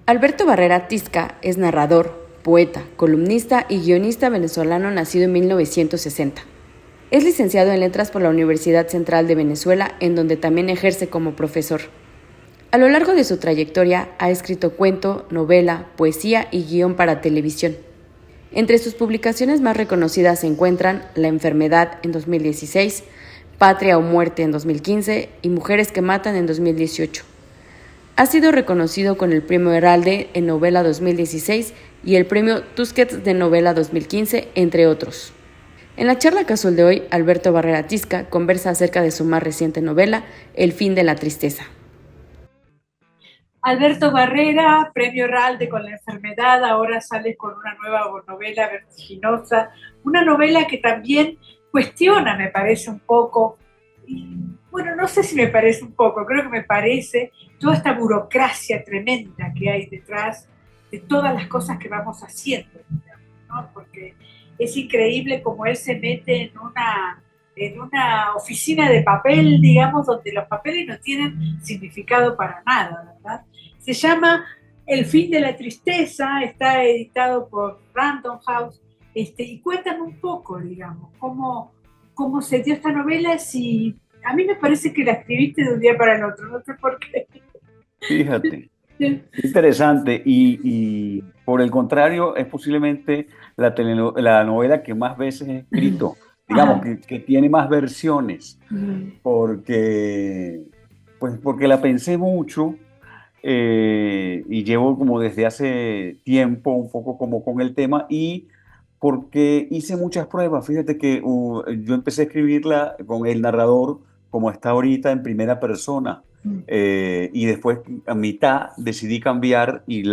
Alberto Barrera Tisca es narrador, poeta, columnista y guionista venezolano nacido en 1960. Es licenciado en Letras por la Universidad Central de Venezuela, en donde también ejerce como profesor. A lo largo de su trayectoria ha escrito cuento, novela, poesía y guión para televisión. Entre sus publicaciones más reconocidas se encuentran La enfermedad en 2016, Patria o muerte en 2015 y Mujeres que matan en 2018. Ha sido reconocido con el Premio Herralde en Novela 2016 y el Premio Tusquets de Novela 2015, entre otros. En la charla casual de hoy, Alberto Barrera Tisca conversa acerca de su más reciente novela, El fin de la tristeza. Alberto Barrera, Premio Herralde con La enfermedad, ahora sale con una nueva novela vertiginosa, una novela que también cuestiona, me parece un poco, bueno, no sé si me parece un poco, creo que me parece toda esta burocracia tremenda que hay detrás de todas las cosas que vamos haciendo, ¿no? Porque es increíble cómo él se mete en una oficina de papel, digamos, donde los papeles no tienen significado para nada, ¿verdad? Se llama El fin de la tristeza, está editado por Random House, y cuéntame un poco, digamos, cómo se dio esta novela. Si a mí me parece que la escribiste de un día para el otro, no sé por qué. Fíjate, interesante. Y por el contrario, es posiblemente la novela que más veces he escrito, digamos, que tiene más versiones, porque la pensé mucho y llevo como desde hace tiempo un poco como con el tema y porque hice muchas pruebas. Fíjate que yo empecé a escribirla con el narrador como está ahorita en primera persona. Y después a mitad decidí cambiar y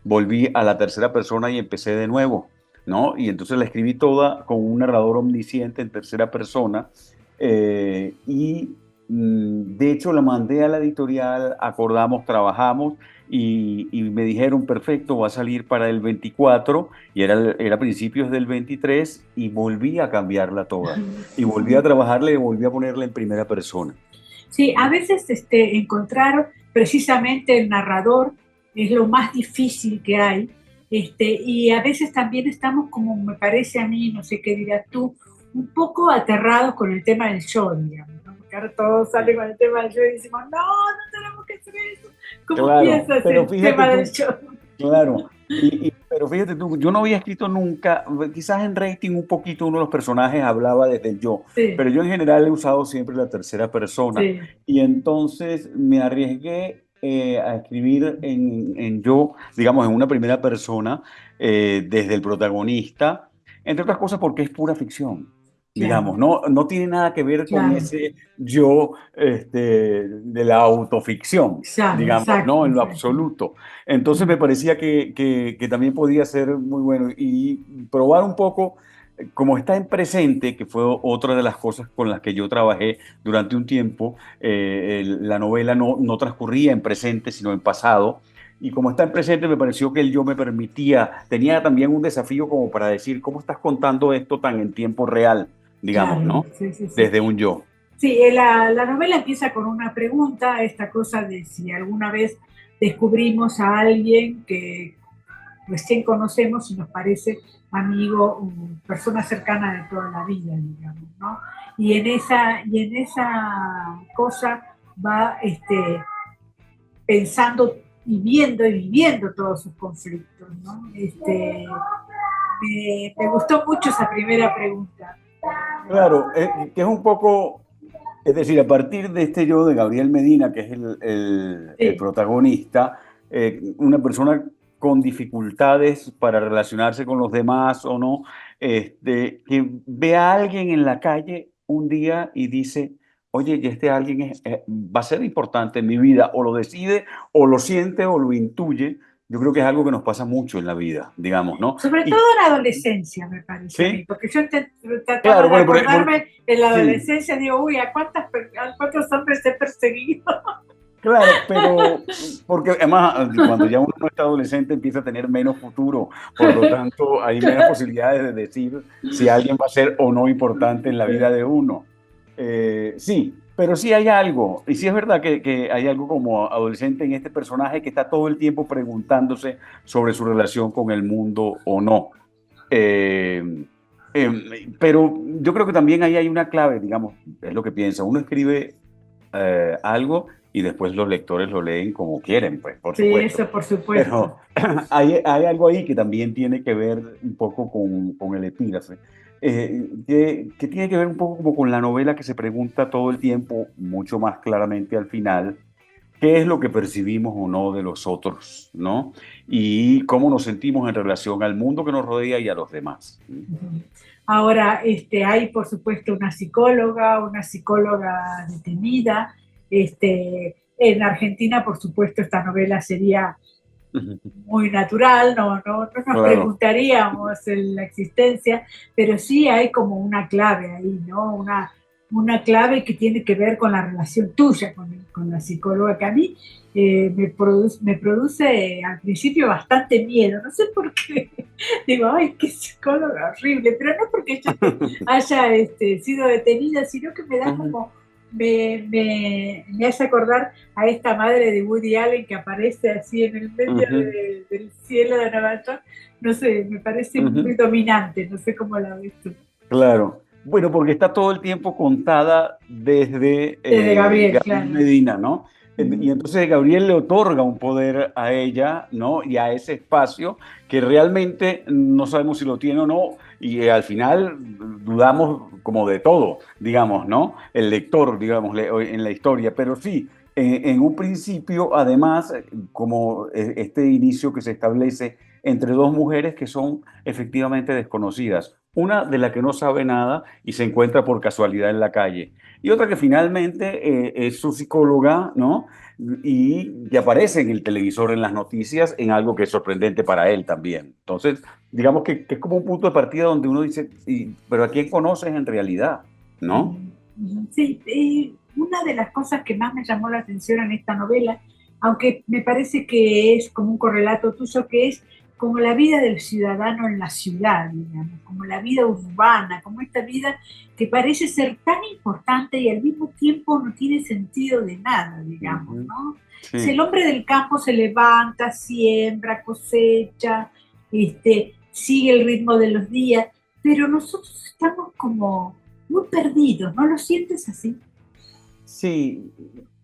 volví a la tercera persona y empecé de nuevo, ¿no? Y entonces la escribí toda con un narrador omnisciente en tercera persona de hecho la mandé a la editorial, acordamos, trabajamos y me dijeron, perfecto, va a salir para el 24 y era principios del 23 y volví a cambiarla toda y volví a trabajarla y volví a ponerla en primera persona. Sí, a veces encontrar precisamente el narrador es lo más difícil que hay, y a veces también estamos, como me parece a mí, no sé qué dirás tú, un poco aterrados con el tema del yo, digamos, ¿no? Porque ahora todos salen con el tema del yo y decimos, no tenemos que hacer eso. ¿Cómo Claro, piensas pero el fíjate tema tú, del yo? claro, pero fíjate tú, yo no había escrito nunca, quizás en Rating un poquito uno de los personajes hablaba desde el yo, Sí, pero yo en general he usado siempre la tercera persona sí. y entonces me arriesgué a escribir en yo, digamos, en una primera persona, desde el protagonista, entre otras cosas porque es pura ficción. Claro, Digamos, no tiene nada que ver con claro, ese yo de la autoficción, claro, digamos, exacto, no en lo exacto. absoluto. Entonces me parecía que también podía ser muy bueno y probar un poco, como está en presente, que fue otra de las cosas con las que yo trabajé durante un tiempo, la novela no transcurría en presente, sino en pasado. Y como está en presente, me pareció que el yo me permitía, tenía también un desafío como para decir, ¿cómo estás contando esto tan en tiempo real? Digamos, Claro, ¿no? sí, sí, sí. Desde un yo. Sí, la novela empieza con una pregunta, esta cosa de si alguna vez descubrimos a alguien que recién conocemos y nos parece amigo o persona cercana de toda la vida, digamos, ¿no? Y en esa cosa va pensando y viendo y viviendo todos sus conflictos, ¿no? Me gustó mucho esa primera pregunta. Claro, que es un poco, es decir, a partir de este yo de Gabriel Medina, que es el Sí, protagonista, una persona con dificultades para relacionarse con los demás o no, que ve a alguien en la calle un día y dice, oye, y este alguien va a ser importante en mi vida, o lo decide, o lo siente, o lo intuye. Yo creo que es algo que nos pasa mucho en la vida, digamos, ¿no? sobre todo Y, en la adolescencia, me parece a mí, sí, porque yo trataba claro, de bueno, acordarme en la sí. adolescencia, digo, uy, ¿a cuántos hombres he perseguido? Claro, pero porque además cuando ya uno no está adolescente empieza a tener menos futuro, por lo tanto hay menos posibilidades de decir si alguien va a ser o no importante en la vida de uno. Sí, Pero sí hay algo, y sí es verdad que hay algo como adolescente en este personaje que está todo el tiempo preguntándose sobre su relación con el mundo o no. Eh, pero yo creo que también ahí hay una clave, digamos, es lo que piensa. Uno escribe algo y después los lectores lo leen como quieren, pues, por Sí, supuesto. eso por supuesto. Pero hay algo ahí que también tiene que ver un poco con el epígrafe, que tiene que ver un poco como con la novela que se pregunta todo el tiempo, mucho más claramente al final, qué es lo que percibimos o no de los otros, ¿no? Y cómo nos sentimos en relación al mundo que nos rodea y a los demás. Ahora, hay por supuesto una psicóloga detenida. En Argentina, por supuesto, esta novela sería muy natural, no nos Claro. preguntaríamos en la existencia, pero sí hay como una clave ahí, ¿no? Una clave que tiene que ver con la relación tuya con la psicóloga, que a mí me produce al principio bastante miedo, no sé por qué. Digo, ay, qué psicóloga horrible, pero no porque ella haya sido detenida, sino que me da Ujú, como, me hace acordar a esta madre de Woody Allen que aparece así en el medio ujú, del cielo de Nueva York. No sé, me parece muy ujú. dominante, no sé cómo la ves tú. Claro. Bueno, porque está todo el tiempo contada desde De Gabriel, Gabriel claro. Medina, ¿no? Ujú. Y entonces Gabriel le otorga un poder a ella, ¿no? Y a ese espacio que realmente no sabemos si lo tiene o no, y al final dudamos como de todo, digamos, ¿no? El lector, digamos, en la historia, pero sí, en un principio, además, como este inicio que se establece entre dos mujeres que son efectivamente desconocidas. Una de la que no sabe nada y se encuentra por casualidad en la calle. Y otra que finalmente es su psicóloga, ¿no? Y que aparece en el televisor, en las noticias, en algo que es sorprendente para él también. Entonces, digamos que es como un punto de partida donde uno dice, pero ¿a quién conoces en realidad? ¿No? Sí, una de las cosas que más me llamó la atención en esta novela, aunque me parece que es como un correlato tuyo, que es como la vida del ciudadano en la ciudad, digamos, como la vida urbana, como esta vida que parece ser tan importante y al mismo tiempo no tiene sentido de nada, digamos, Ujú. ¿no? Si el Sí. hombre del campo se levanta, siembra, cosecha, sigue el ritmo de los días, pero nosotros estamos como muy perdidos, ¿no lo sientes así? Sí,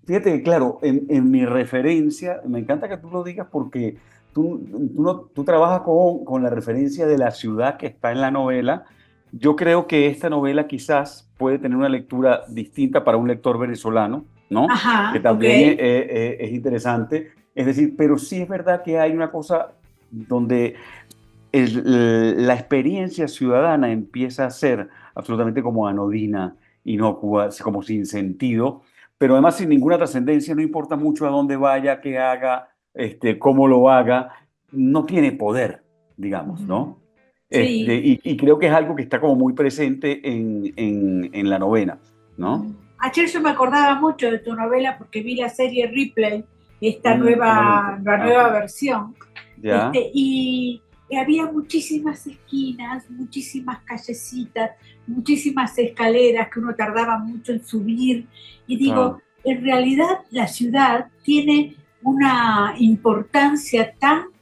fíjate que claro, en mi referencia, me encanta que tú lo digas porque tú trabajas con la referencia de la ciudad que está en la novela. Yo creo que esta novela quizás puede tener una lectura distinta para un lector venezolano, ¿no? Que Ajá, ok. también es interesante. Es decir, pero sí es verdad que hay una cosa donde la experiencia ciudadana empieza a ser absolutamente como anodina, inocua, como sin sentido, pero además sin ninguna trascendencia, no importa mucho a dónde vaya, qué haga, cómo lo haga, no tiene poder, digamos, Ujú. ¿no? Sí. Y creo que es algo que está como muy presente en la novela, ¿no? Ujú. Ayer yo me acordaba mucho de tu novela porque vi la serie Ripley, No la he visto. la Ah, ok. nueva versión, Ya, y había muchísimas esquinas, muchísimas callecitas, muchísimas escaleras que uno tardaba mucho en subir. Y digo, claro. en realidad la ciudad tiene una importancia tan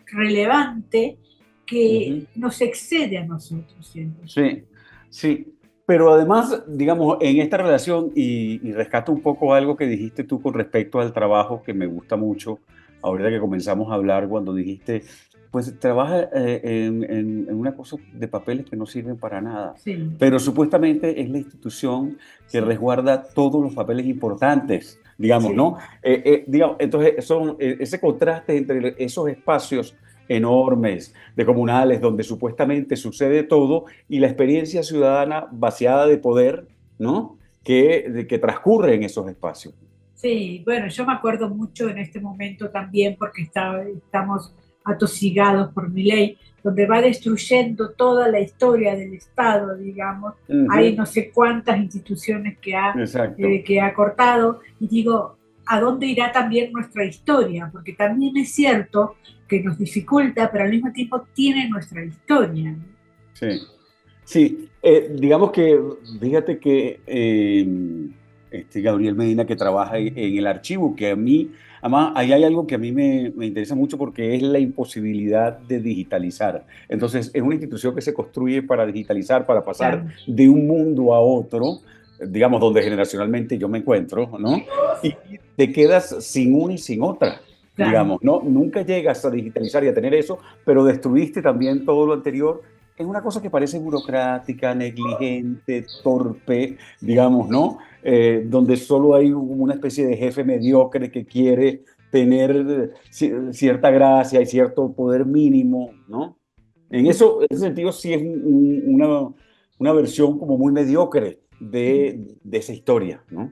relevante que Ujú. nos excede a nosotros, siento yo. Sí, sí. Pero además, digamos, en esta relación, y rescato un poco algo que dijiste tú con respecto al trabajo, que me gusta mucho, ahorita que comenzamos a hablar, cuando dijiste, pues trabaja en una cosa de papeles que no sirven para nada, Sí, pero supuestamente es la institución que sí, resguarda todos los papeles importantes, digamos, ¿no? sí. Digamos, entonces, ese contraste entre esos espacios enormes de comunales donde supuestamente sucede todo y la experiencia ciudadana vaciada de poder, ¿no? Que transcurre en esos espacios. Sí, bueno, yo me acuerdo mucho en este momento también porque estamos atosigados por mi ley, donde va destruyendo toda la historia del Estado, digamos. Hay Ujú, no sé cuántas instituciones exacto. que ha cortado y digo, ¿a dónde irá también nuestra historia? Porque también es cierto que nos dificulta, pero al mismo tiempo tiene nuestra historia, ¿no? Sí. Sí, digamos que, fíjate que Gabriel Medina que trabaja en el archivo, que a mí, además, ahí hay algo que a mí me interesa mucho porque es la imposibilidad de digitalizar. Entonces, es una institución que se construye para digitalizar, para pasar Claro, de un mundo a otro, digamos, donde generacionalmente yo me encuentro, ¿no? Y te quedas sin una y sin otra. claro. Digamos, ¿no? Nunca llegas a digitalizar y a tener eso, pero destruiste también todo lo anterior. Es una cosa que parece burocrática, negligente, torpe, digamos, ¿no? Donde solo hay una especie de jefe mediocre que quiere tener cierta gracia y cierto poder mínimo, ¿no? En ese sentido, sí es una versión como muy mediocre de esa historia, ¿no?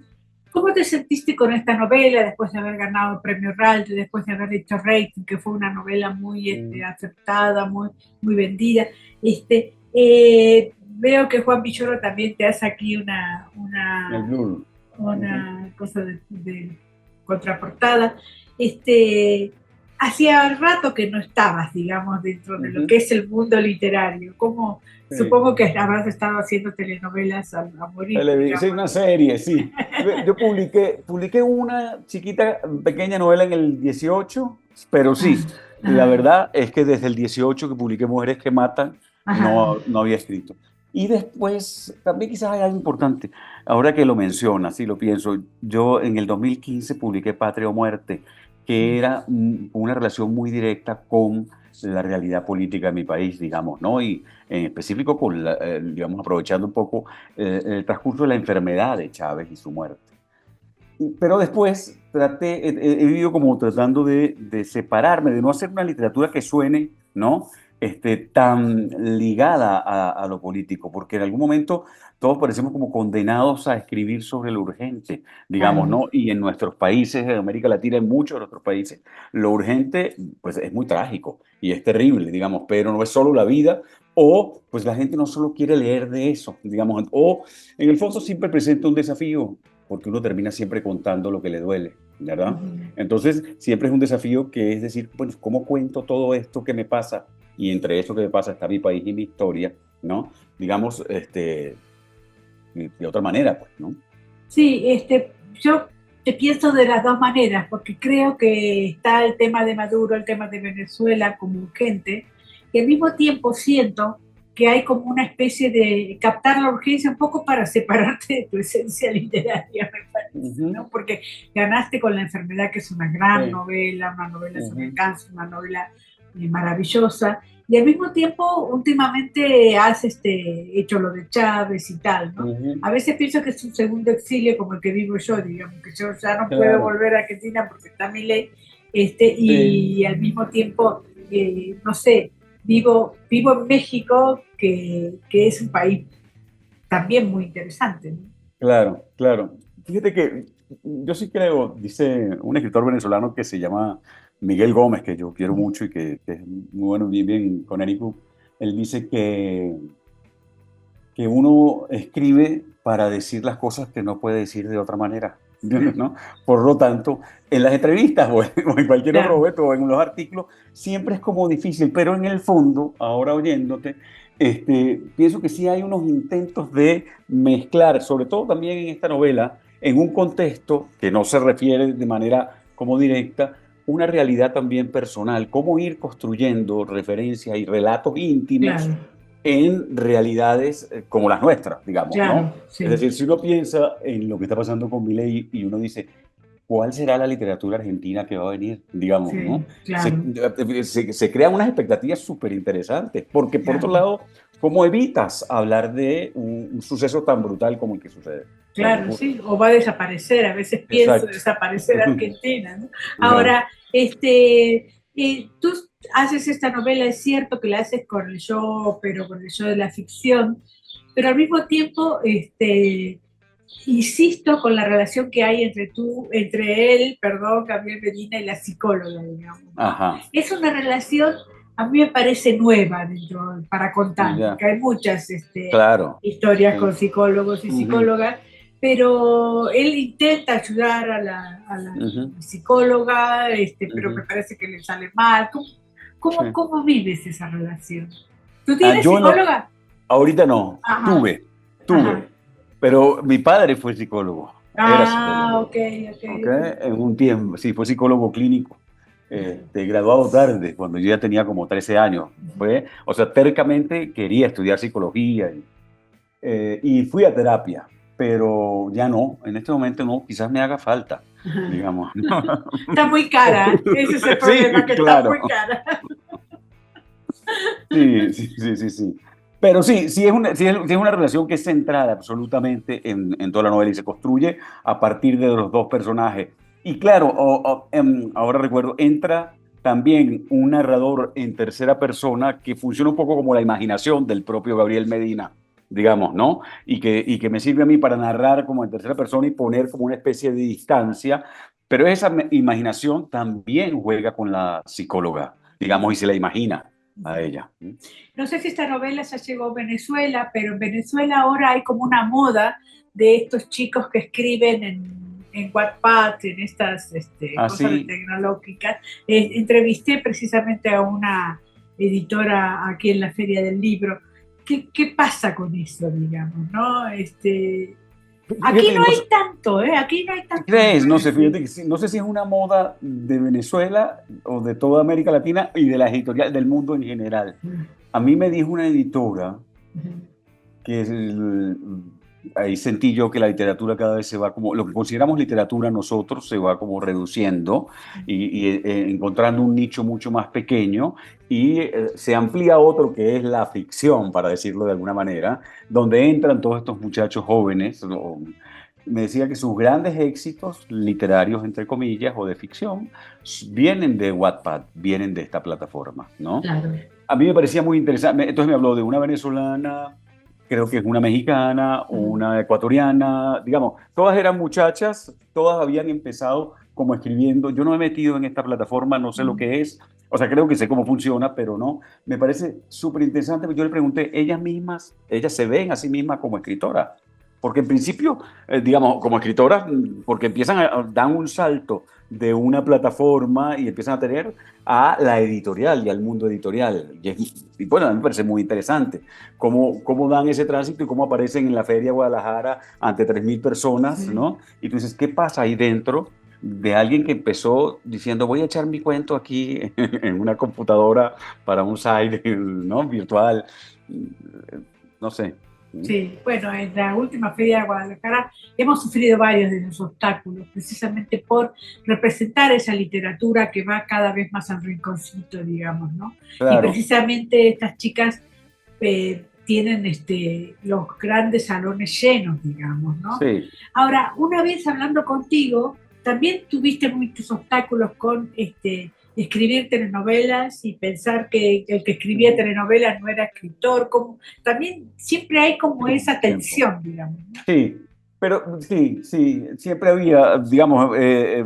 ¿Cómo te sentiste con esta novela después de haber ganado el premio Ralph, después de haber hecho Rating, que fue una novela muy aceptada, muy vendida? Veo que Juan Villoro también te hace aquí El Blur. Ujú. una cosa de contraportada. Este, Hacía rato que no estabas, digamos, dentro de lo Ujú. que es el mundo literario. ¿Cómo? Sí. Supongo que habrás estado haciendo telenovelas a morir, Sí, digamos, una ¿no? serie, sí. Yo publiqué una chiquita, pequeña novela en el 18, pero Ah, sí, la ah, verdad es que desde el 18 que publiqué Mujeres que Matan, ajá. no había escrito. Y después, también quizás hay algo importante, ahora que lo mencionas, sí lo pienso, yo en el 2015 publiqué Patria o Muerte, que era una relación muy directa con la realidad política de mi país, digamos, ¿no? Y en específico con, digamos, aprovechando un poco el transcurso de la enfermedad de Chávez y su muerte. Pero después he vivido como tratando de separarme, de no hacer una literatura que suene, ¿no? Tan ligada a lo político, porque en algún momento todos parecemos como condenados a escribir sobre lo urgente, digamos, Claro. ¿no? Y en nuestros países, en América Latina, en muchos de nuestros países, lo urgente, pues es muy trágico y es terrible, digamos, pero no es solo la vida, o pues la gente no solo quiere leer de eso, digamos, o en el fondo siempre presenta un desafío porque uno termina siempre contando lo que le duele, ¿verdad? Ujú. Entonces, siempre es un desafío que es decir, bueno, ¿cómo cuento todo esto que me pasa? Y entre eso que me pasa está mi país y mi historia, ¿no? Digamos, de otra manera, pues, ¿no? Sí, yo te pienso de las dos maneras, porque creo que está el tema de Maduro, el tema de Venezuela como urgente, y al mismo tiempo siento que hay como una especie de captar la urgencia un poco para separarte de tu esencia literaria, me parece, Ujú. ¿no? Porque ganaste con La enfermedad, que es una gran Sí. novela, una novela sobre el Ujú. cáncer, una novela maravillosa, y al mismo tiempo últimamente has hecho lo de Chávez y tal, ¿no? Ujú. A veces pienso que es un segundo exilio como el que vivo yo, digamos, que yo ya no puedo Claro. volver a Argentina porque está mi ley, Sí. y al mismo tiempo, no sé, vivo en México, que es un país también muy interesante, ¿no? Claro, claro. Fíjate que yo sí creo, dice un escritor venezolano que se llama Miguel Gómez, que yo quiero mucho y que es muy bueno, vive en Connecticut. Él dice que uno escribe para decir las cosas que no puede decir de otra manera, ¿entiendes, no? Por lo tanto, en las entrevistas o en cualquier otro Claro, momento o en los artículos, siempre es como difícil, pero en el fondo, ahora oyéndote, pienso que sí hay unos intentos de mezclar, sobre todo también en esta novela, en un contexto que no se refiere de manera como directa, una realidad también personal, cómo ir construyendo referencias y relatos íntimos claro, en realidades como las nuestras, digamos, ¿no? claro, Es sí, decir, si uno piensa en lo que está pasando con Milei y uno dice, ¿cuál será la literatura argentina que va a venir? Digamos, sí, ¿no? claro, Se crean unas expectativas súper interesantes, porque por otro claro. lado, ¿cómo evitas hablar de un suceso tan brutal como el que sucede? O sea, que Claro, ocurre. sí, o va a desaparecer, a veces pienso Exacto. desaparecer Argentina, ¿no? Claro. Ahora, tú haces esta novela, es cierto que la haces con el yo, pero con el yo de la ficción, pero al mismo tiempo, insisto con la relación que hay entre él, perdón, Gabriel Medina y la psicóloga, digamos, ¿no? Ajá. Es una relación, a mí me parece nueva para contar, Ya. porque hay muchas Claro. historias Sí. con psicólogos y Ujú, psicólogas, pero él intenta ayudar a la ujú, psicóloga, pero me ujú. parece que le sale mal. Sí. ¿Cómo vives esa relación? ¿Tú Ah, tienes psicóloga? Ahorita no, Ajá, tuve, ajá. pero mi padre fue psicólogo, era Ah, psicólogo, ok, ok, ¿ok? ok. En un tiempo, sí, fue psicólogo clínico, graduado tarde, cuando yo ya tenía como 13 años. Fue, o sea, tercamente quería estudiar psicología y fui a terapia, pero ya no, en este momento no, quizás me haga falta, Ajá. digamos. Está muy cara, ese es el problema, Sí, que está claro. muy cara. Sí, sí, sí, sí, sí. Pero sí, sí es una relación que es centrada absolutamente en toda la novela y se construye a partir de los dos personajes. Y claro, ahora recuerdo, entra también un narrador en tercera persona que funciona un poco como la imaginación del propio Gabriel Medina, digamos, ¿no? Y que me sirve a mí para narrar como en tercera persona y poner como una especie de distancia, pero esa imaginación también juega con la psicóloga, digamos, y se la imagina a ella. No sé si esta novela ya llegó a Venezuela, pero en Venezuela ahora hay como una moda de estos chicos que escriben en Wattpad, en estas cosas Así, tecnológicas. Entrevisté precisamente a una editora aquí en la Feria del Libro. ¿Qué pasa con eso, digamos, no? Aquí fíjate, no no hay tanto, ¿eh? Aquí no hay tanto, me crees, no sé, parece. fíjate que no sé si es una moda de Venezuela o de toda América Latina y de la editorial del mundo en general. A mí me dijo una editora que ahí sentí yo que la literatura cada vez se va como, lo que consideramos literatura nosotros se va como reduciendo y encontrando un nicho mucho más pequeño y se amplía otro que es la ficción, para decirlo de alguna manera, donde entran todos estos muchachos jóvenes. Me decía que sus grandes éxitos literarios, entre comillas, o de ficción, vienen de Wattpad, vienen de esta plataforma, ¿no? Claro. A mí me parecía muy interesante. Entonces me habló de una venezolana, creo que es una mexicana, una ecuatoriana, digamos, todas eran muchachas, todas habían empezado como escribiendo. Yo no me he metido en esta plataforma, no sé lo que es, o sea, creo que sé cómo funciona, pero no. Me parece súper interesante. Yo le pregunté, ellas mismas, ellas se ven a sí mismas como escritoras. Porque en principio, digamos, como escritoras, porque dan un salto de una plataforma y empiezan a tener a la editorial y al mundo editorial. Y bueno, a mí me parece muy interesante cómo dan ese tránsito y cómo aparecen en la Feria de Guadalajara ante 3.000 personas, Sí. ¿no? Y tú dices, ¿qué pasa ahí dentro de alguien que empezó diciendo, voy a echar mi cuento aquí en una computadora para un site, ¿no? Virtual? No sé. Sí, bueno, en la última feria de Guadalajara hemos sufrido varios de los obstáculos, precisamente por representar esa literatura que va cada vez más al rinconcito, digamos, ¿no? Y Claro, precisamente estas chicas tienen los grandes salones llenos, digamos, ¿no? sí. Ahora, una vez hablando contigo, también tuviste muchos obstáculos con escribir telenovelas y pensar que el que escribía telenovelas no era escritor, como, también siempre hay como esa Tiempo. tensión, digamos, ¿no? Sí, pero sí, sí, siempre había, digamos,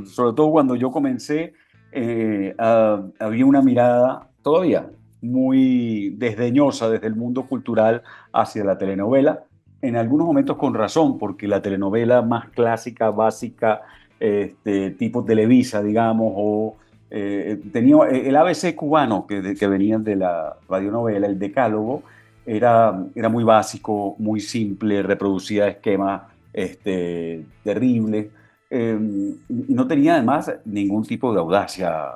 sobre todo cuando yo comencé, había una mirada todavía muy desdeñosa desde el mundo cultural hacia la telenovela, en algunos momentos con razón, porque la telenovela más clásica, básica, tipo Televisa, digamos, o tenía el ABC cubano que venían de la radionovela, el Decálogo, era muy básico, muy simple, reproducía esquemas terribles, y no tenía además ningún tipo de audacia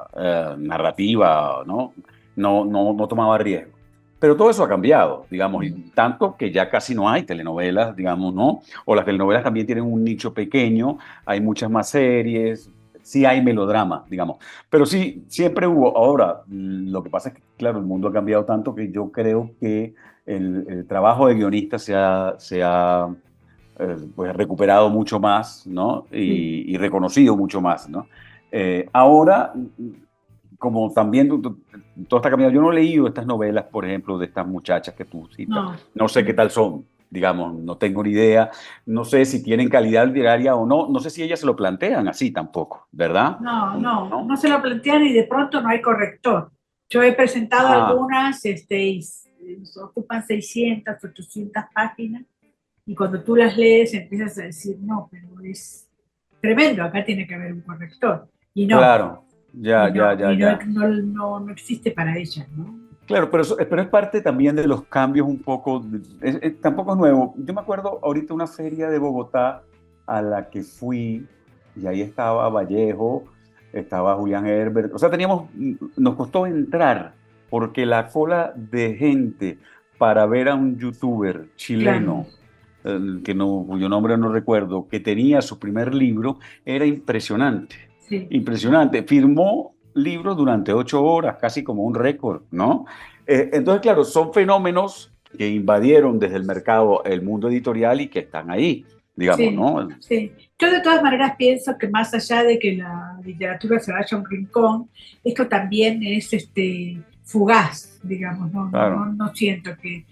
narrativa, ¿no? No tomaba riesgo. Pero todo eso ha cambiado, digamos, y tanto que ya casi no hay telenovelas, digamos, ¿no? O las telenovelas también tienen un nicho pequeño, hay muchas más series, sí hay melodrama, digamos. Pero sí, siempre hubo. Ahora, lo que pasa es que, claro, el mundo ha cambiado tanto que yo creo que el trabajo de guionista se ha pues, recuperado mucho más, ¿no? Sí. Y reconocido mucho más, ¿no? Ahora, como también todo está cambiando, yo no he leído estas novelas, por ejemplo, de estas muchachas que tú citas. No, No sé qué tal son, digamos, no tengo ni idea. No sé si tienen calidad literaria o no. No sé si ellas se lo plantean así tampoco, ¿verdad? no ¿No? se lo plantean y de pronto no hay corrector. Yo he presentado Ah, algunas, ocupan 600, 800 páginas, y cuando tú las lees empiezas a decir, no, pero es tremendo, acá tiene que haber un corrector. Y no, claro. Ya, ya, ya, y no, ya. no, no, no existe para ellas, ¿no? Claro, pero es parte también de los cambios un poco, tampoco es nuevo. Yo me acuerdo ahorita una feria de Bogotá a la que fui y ahí estaba Vallejo, estaba Julián Herbert, o sea, nos costó entrar porque la cola de gente para ver a un youtuber Claro, chileno, que no, cuyo nombre no recuerdo, que tenía su primer libro, era impresionante, sí. impresionante. Firmó libros durante 8 horas, casi como un récord, ¿no? Entonces, claro, son fenómenos que invadieron desde el mercado el mundo editorial y que están ahí, digamos, Sí, ¿no? sí. Yo de todas maneras pienso que más allá de que la literatura se vaya a un rincón, esto también es fugaz, digamos, Claro. no siento que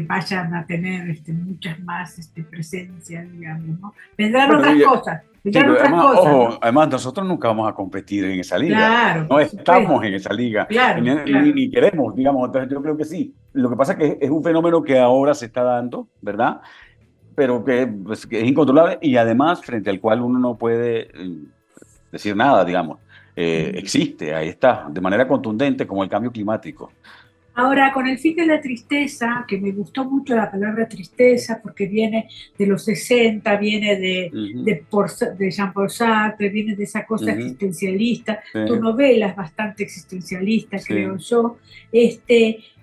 vayan a tener muchas más presencias, digamos, ¿no? Bueno, sí, vendrán pero otras además, cosas, ojo, ¿no? además nosotros nunca vamos a competir en esa liga. Claro, No por estamos supuesto, en esa liga, claro, ni queremos, digamos. Entonces yo creo que sí. Lo que pasa es que es un fenómeno que ahora se está dando, ¿verdad? Pero pues, que es incontrolable y además frente al cual uno no puede decir nada, digamos. Existe, ahí está, de manera contundente como el cambio climático. Ahora, con el fin de la tristeza, que me gustó mucho la palabra tristeza porque viene de los 60, viene Ujú, de Jean-Paul Sartre, viene de esa cosa ujú, existencialista. sí, Tu novela es bastante existencialista, creo sí. yo.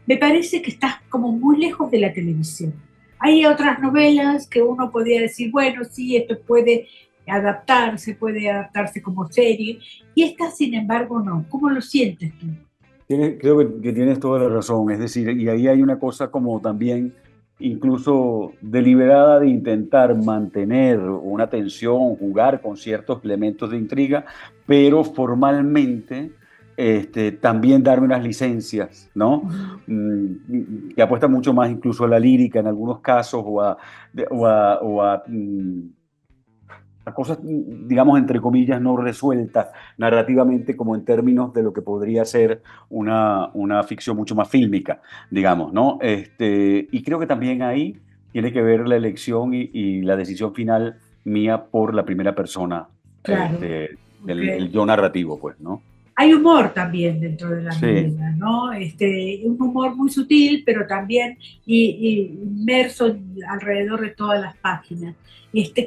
Me parece que estás como muy lejos de la televisión. Hay otras novelas que uno podría decir, bueno, sí, esto puede adaptarse como serie, y esta, sin embargo, no. ¿Cómo lo sientes tú? Creo que tienes toda la razón, es decir, y ahí hay una cosa como también incluso deliberada de intentar mantener una tensión, jugar con ciertos elementos de intriga, pero formalmente también darme unas licencias, ¿no? Ujú. Que apuesta mucho más incluso a la lírica en algunos casos a cosas, digamos, entre comillas, no resueltas narrativamente como en términos de lo que podría ser una ficción mucho más fílmica, digamos, ¿no? Y creo que también ahí tiene que ver la elección y la decisión final mía por la primera persona, Claro, el porque yo narrativo, pues, ¿no? hay humor también dentro de la Sí, novela, ¿no? Un humor muy sutil, pero también inmerso alrededor de todas las páginas.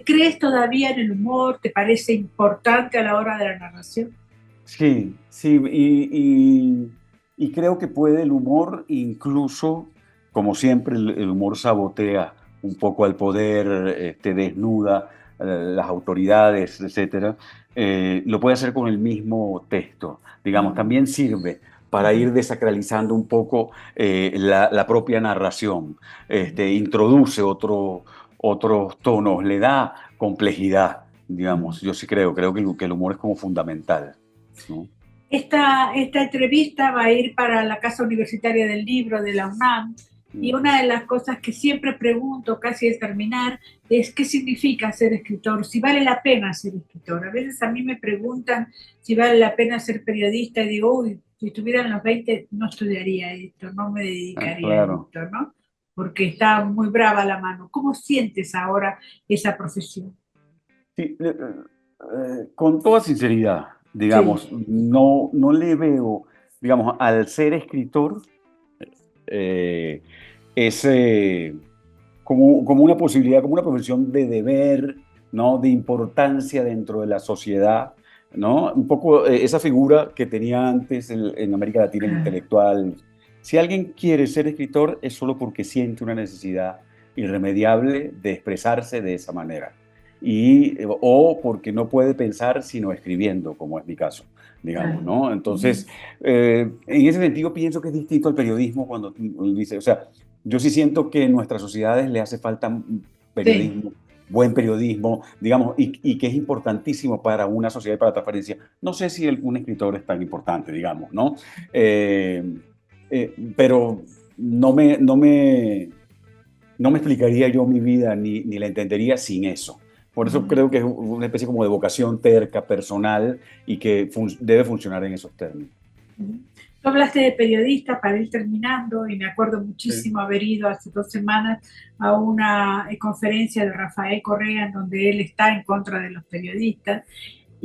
¿Crees todavía en el humor? ¿Te parece importante a la hora de la narración? sí, sí, y creo que puede el humor incluso, como siempre, el humor sabotea un poco al poder, desnuda las autoridades, etcétera. Lo puede hacer con el mismo texto, digamos, Mm, también sirve para ujú, ir desacralizando un poco la propia narración, introduce otros tonos, le da complejidad, ujú. digamos. Yo sí creo que el humor es como fundamental. ¿No? Esta entrevista va a ir para la Casa Universitaria del Libro de la UNAM, y Ujú. una de las cosas que siempre pregunto casi al terminar es qué significa ser escritor, si vale la pena ser escritor. A veces a mí me preguntan si vale la pena ser periodista y digo, uy, si estuviera en los 20 no estudiaría esto, no me Ah, dedicaría a claro. esto, ¿no? Porque está muy brava la mano. ¿Cómo sientes ahora esa profesión? Sí, con toda sinceridad, Sí, digamos, no le veo, digamos, al ser escritor, eh, ese, como una posibilidad, como una profesión de deber, ¿no? De importancia dentro de la sociedad, ¿no? Un poco esa figura que tenía antes en América Latina el claro. intelectual. Si alguien quiere ser escritor es solo porque siente una necesidad irremediable de expresarse de esa manera. O porque no puede pensar sino escribiendo, como es mi caso, digamos, Claro. ¿no? Entonces, en ese sentido pienso que es distinto al periodismo cuando dice, o sea, yo sí siento que en nuestras sociedades le hace falta Sí. periodismo, buen periodismo, digamos, y que es importantísimo para una sociedad y para la transparencia. No sé si un escritor es tan importante, digamos, ¿no? Eh, pero no me explicaría yo mi vida ni la entendería sin eso. Por eso Ujú. creo que es una especie como de vocación terca, personal, y que debe funcionar en esos términos. Tú hablaste de periodista para ir terminando y me acuerdo Sí. muchísimo haber ido hace 2 semanas a una conferencia de Rafael Correa en donde él está en contra de los periodistas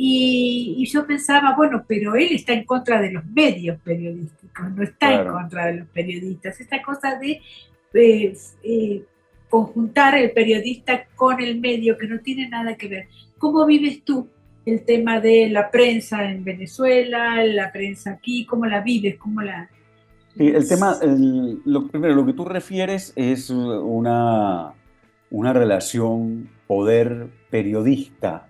Y yo pensaba, bueno, pero él está en contra de los medios periodísticos, no está en Claro. contra de los periodistas. Esta cosa de eh, eh, conjuntar el periodista con el medio, que no tiene nada que ver. ¿Cómo vives tú el tema de la prensa en Venezuela, la prensa aquí? ¿Cómo la vives? ¿Cómo la...? Sí, el tema, primero, lo que tú refieres es una relación poder-periodista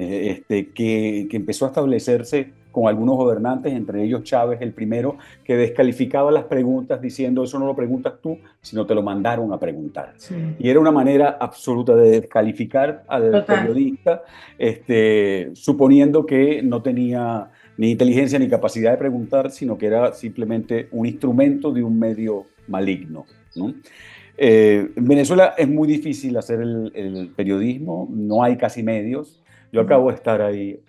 que empezó a establecerse con algunos gobernantes, entre ellos Chávez, el primero, que descalificaba las preguntas diciendo eso no lo preguntas tú, sino te lo mandaron a preguntar. Sí, Y era una manera absoluta de descalificar al total. periodista, suponiendo que no tenía ni inteligencia ni capacidad de preguntar, sino que era simplemente un instrumento de un medio maligno, ¿no? En Venezuela es muy difícil hacer el periodismo, no hay casi medios. Yo acabo de estar ahí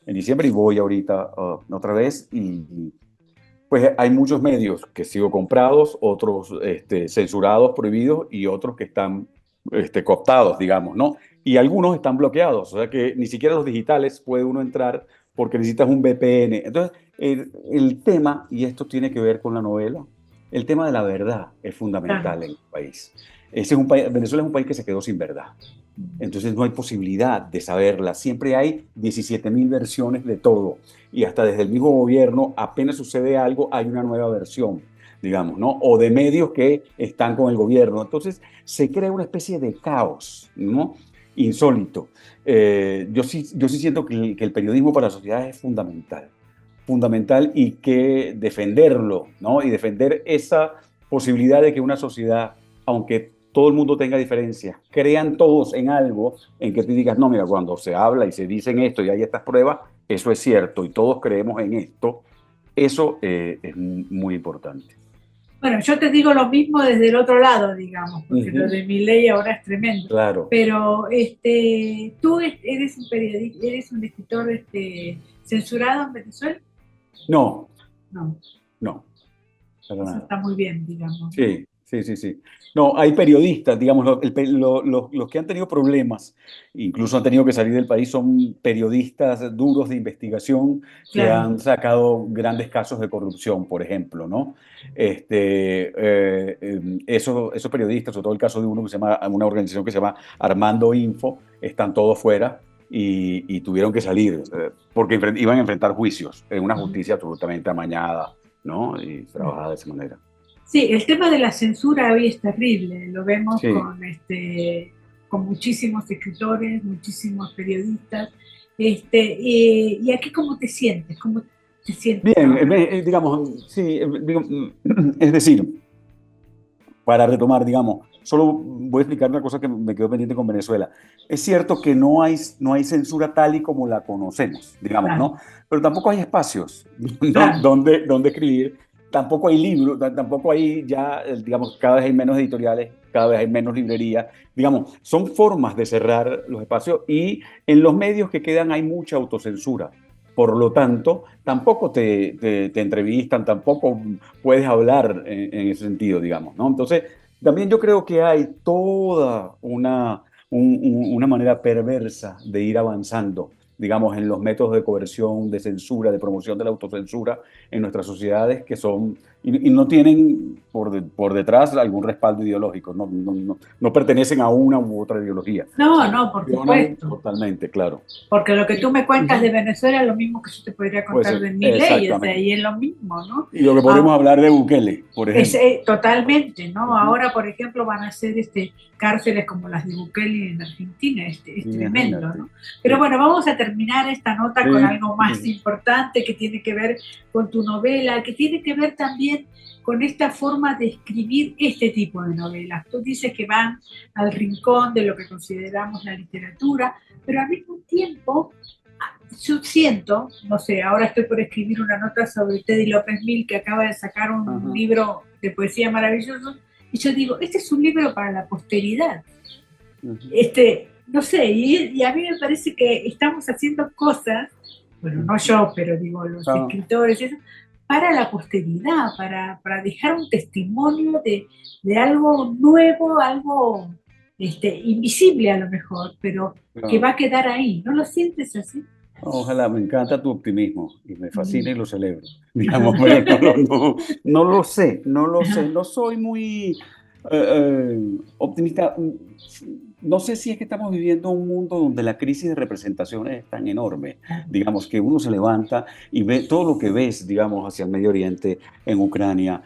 en diciembre y voy ahorita otra vez pues hay muchos medios que sigo comprados, otros censurados, prohibidos y otros que están cooptados, digamos, ¿no? Y algunos están bloqueados, o sea que ni siquiera los digitales puede uno entrar porque necesitas un VPN. Entonces, el tema, y esto tiene que ver con la novela, el tema de la verdad es Claro. fundamental en el país. Ese es un país. Venezuela es un país que se quedó sin verdad. Entonces no hay posibilidad de saberla. Siempre hay 17.000 versiones de todo. Y hasta desde el mismo gobierno, apenas sucede algo, hay una nueva versión, digamos, ¿no? O de medios que están con el gobierno. Entonces se crea una especie de caos, ¿no? Insólito. Yo sí siento que el periodismo para la sociedad es fundamental. Fundamental y que defenderlo, ¿no? Y defender esa posibilidad de que una sociedad, aunque todo el mundo tenga diferencias, crean todos en algo en que tú digas, no, mira, cuando se habla y se dicen esto y hay estas pruebas, eso es cierto y todos creemos en esto, eso es muy importante. Bueno, yo te digo lo mismo desde el otro lado, digamos, porque lo Ujú. de mi ley ahora es tremendo. Claro. Pero tú eres un periodista, eres un escritor censurado en Venezuela. No, No, no, para eso nada. está muy bien, digamos, ¿no? Sí, sí, sí, sí. No, hay periodistas, digamos, los que han tenido problemas, incluso han tenido que salir del país, son periodistas duros de investigación que Claro. han sacado grandes casos de corrupción, por ejemplo, ¿no? Esos periodistas, sobre todo el caso de uno que se llama, una organización que se llama Armando Info, están todos fuera y tuvieron que salir porque iban a enfrentar juicios en una justicia absolutamente amañada, ¿no? Y trabajada de esa manera. Sí, el tema de la censura hoy es terrible, lo vemos Sí. con muchísimos escritores, muchísimos periodistas. Y aquí, ¿cómo te sientes? ¿Cómo te sientes Bien, ahora? digamos, sí, es decir, para retomar, digamos, solo voy a explicar una cosa que me quedó pendiente con Venezuela. Es cierto que no hay censura tal y como la conocemos, digamos, Claro, ¿no? Pero tampoco hay espacios claro. donde escribir, tampoco hay libros, tampoco hay ya, digamos, cada vez hay menos editoriales, cada vez hay menos librerías, digamos, son formas de cerrar los espacios y en los medios que quedan hay mucha autocensura. Por lo tanto, tampoco te entrevistan, tampoco puedes hablar en ese sentido, digamos, ¿no? Entonces, también yo creo que hay toda una manera perversa de ir avanzando, digamos, en los métodos de coerción, de censura, de promoción de la autocensura en nuestras sociedades que son, y no tienen por detrás algún respaldo ideológico, no pertenecen a una u otra ideología, No, sino que no, por funcionan supuesto. totalmente, claro. Porque lo que tú me cuentas de Ujú. Venezuela es lo mismo que yo te podría Pues contar de mi ley, o sea, exactamente. y es lo mismo, ¿no? Y lo que podemos Ah, hablar de Bukele, por es, ejemplo. totalmente, ¿no? Ujú. Ahora, por ejemplo, van a ser cárceles como las de Bukele en Argentina, es tremendo, Imagínate. ¿no? Pero Sí, bueno, vamos a terminar esta nota con sí, algo más sí. importante que tiene que ver con tu novela, que tiene que ver también con esta forma de escribir este tipo de novelas. Tú dices que van al rincón de lo que consideramos la literatura, pero al mismo tiempo yo siento, no sé, ahora estoy por escribir una nota sobre Teddy López Mil, que acaba de sacar un Ajá. libro de poesía maravilloso, y yo digo, este es un libro para la posteridad. Ujú. No sé, y a mí me parece que estamos haciendo cosas, bueno, no yo, pero digo, los Ah, escritores, eso, para la posteridad, para dejar un testimonio de algo nuevo, algo invisible a lo mejor, pero que va claro. a quedar ahí. ¿No lo sientes así? Ojalá, me encanta tu optimismo y me fascina y lo celebro, digamos, pero no lo sé, no soy muy optimista. No sé si es que estamos viviendo un mundo donde la crisis de representaciones es tan enorme, digamos, que uno se levanta y ve todo lo que ves, digamos, hacia el Medio Oriente, en Ucrania,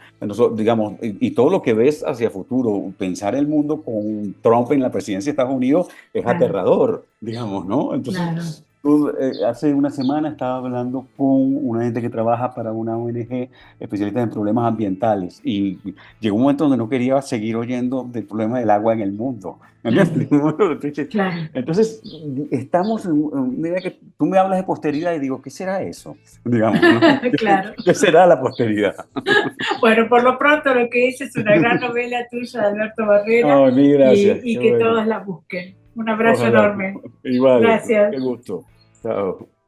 digamos, y todo lo que ves hacia futuro, pensar el mundo con Trump en la presidencia de Estados Unidos es Claro, aterrador, digamos, ¿no? claro. Entonces, hace una semana estaba hablando con una gente que trabaja para una ONG especialista en problemas ambientales y llegó un momento donde no quería seguir oyendo del problema del agua en el mundo. ¿Entiendes? Entonces, Claro, entonces, estamos mira que tú me hablas de posteridad y digo, ¿qué será eso? Digamos, ¿no? claro. ¿Qué será la posteridad? Bueno, por lo pronto lo que es una gran novela tuya de Alberto Barrera Ay, mil gracias, y qué que bueno. todos la busquen. Un abrazo Ojalá. enorme. Igual, Gracias. qué gusto. Chao.